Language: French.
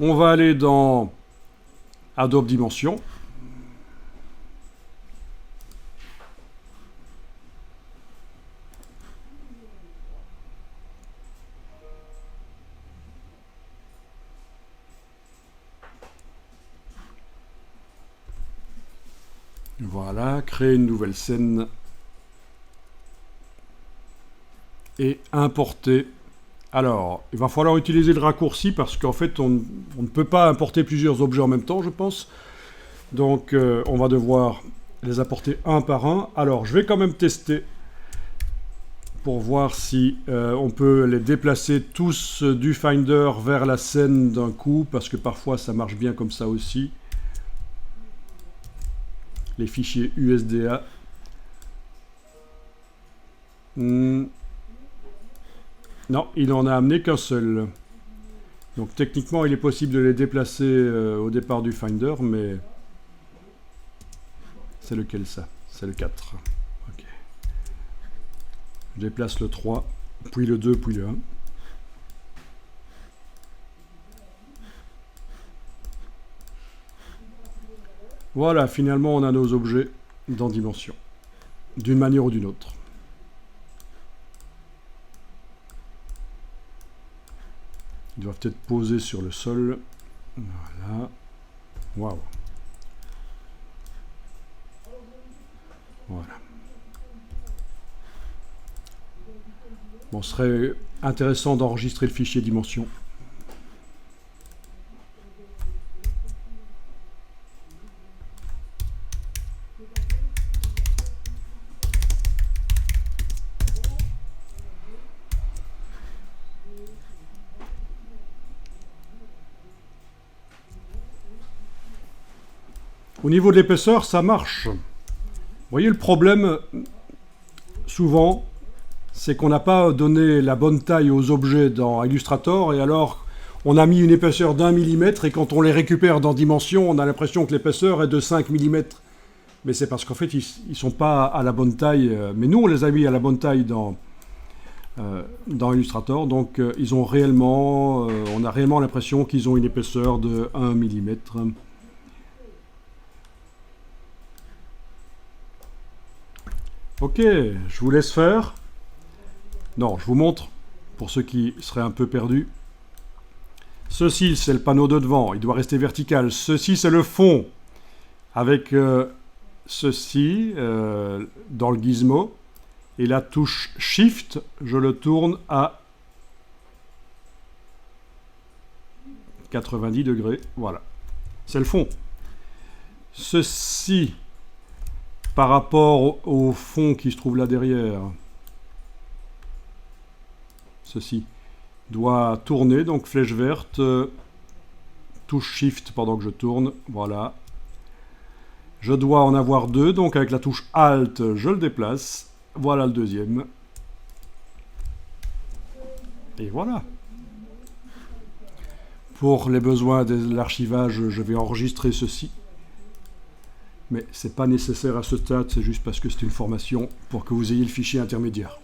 On va aller dans Adobe Dimension. Voilà, créer une nouvelle scène et importer. Alors, il va falloir utiliser le raccourci parce qu'en fait, on ne peut pas importer plusieurs objets en même temps, je pense. Donc, on va devoir les importer un par un. Alors, je vais quand même tester pour voir si on peut les déplacer tous du Finder vers la scène d'un coup, parce que parfois, ça marche bien comme ça aussi. Les fichiers USDA. Non, il n'en a amené qu'un seul. Donc techniquement, il est possible de les déplacer au départ du Finder, mais c'est lequel ça? C'est le 4. Ok. Je déplace le 3, puis le 2, puis le 1. Voilà, finalement, on a nos objets dans Dimension, d'une manière ou d'une autre. Ils doivent être posés sur le sol. Voilà. Waouh. Voilà. Bon, ce serait intéressant d'enregistrer le fichier Dimension. Au niveau de l'épaisseur, ça marche. Vous voyez, le problème, souvent, c'est qu'on n'a pas donné la bonne taille aux objets dans Illustrator, et alors on a mis une épaisseur d'1 mm, et quand on les récupère dans Dimension, on a l'impression que l'épaisseur est de 5 mm. Mais c'est parce qu'en fait, ils ne sont pas à la bonne taille. Mais nous, on les a mis à la bonne taille dans Illustrator, donc ils ont réellement, on a réellement l'impression qu'ils ont une épaisseur de 1 mm. Ok, je vous laisse faire. Non, je vous montre, pour ceux qui seraient un peu perdus. Ceci, c'est le panneau de devant, il doit rester vertical. Ceci, c'est le fond, avec ceci dans le gizmo. Et la touche Shift, je le tourne à 90 degrés. Voilà, c'est le fond. Ceci, par rapport au fond qui se trouve là derrière, ceci doit tourner, donc flèche verte, touche Shift pendant que je tourne, voilà. Je dois en avoir deux, donc avec la touche Alt, je le déplace. Voilà le deuxième. Et voilà. Pour les besoins de l'archivage, je vais enregistrer ceci. Mais ce n'est pas nécessaire à ce stade, c'est juste parce que c'est une formation pour que vous ayez le fichier intermédiaire.